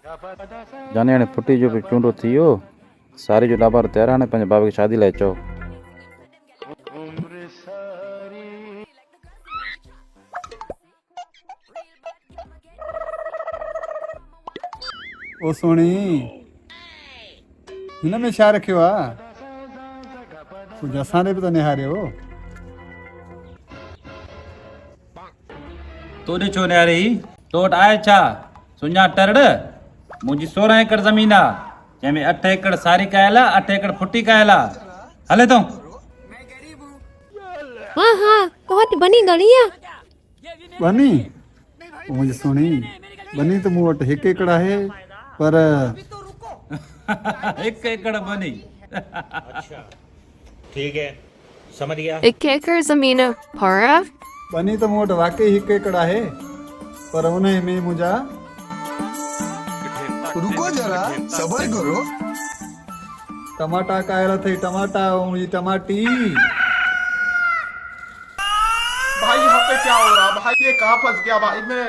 जाने हाणे फुटी जो भी चूंडो थी वियो, सारी जो लाभार तैयार आहिनि पंहिंजे बाबे खे शादी लाइ चओ। ओ सोणी हिन में छा रखियो आहे? कुझु असांजे बि त निहारियो। तोॾे छो निहारी? तो वटि आहे छा? सुञा टरड़? मुंहिंजी 16 एकड़ ज़मीन आहे, जंहिंमें 8 एकड़ सारी कयल आहे, 8 एकड़ फुटी कयल आहे। हले तो हाँ हाँ तो बनी गली है। बनी मुंहिंजी सोणी, बनी त मूं वटि 1 एकड़ आहे, पर 1 एकड़ बनी। अच्छा ठीक है, समझ गया। 1 एकड़ जमीन पर बनी त मूं वटि वाकई 1 एकड़ आहे, पर उन में मुंहिंजा रुको जरा सबर करो। टमाटा कायल अथई, टमाटा ऐं मुंहिंजी टमाटी। भाई यहाँ पे क्या हो रहा भाई? ये कहाँ फंस गया भाई मैं?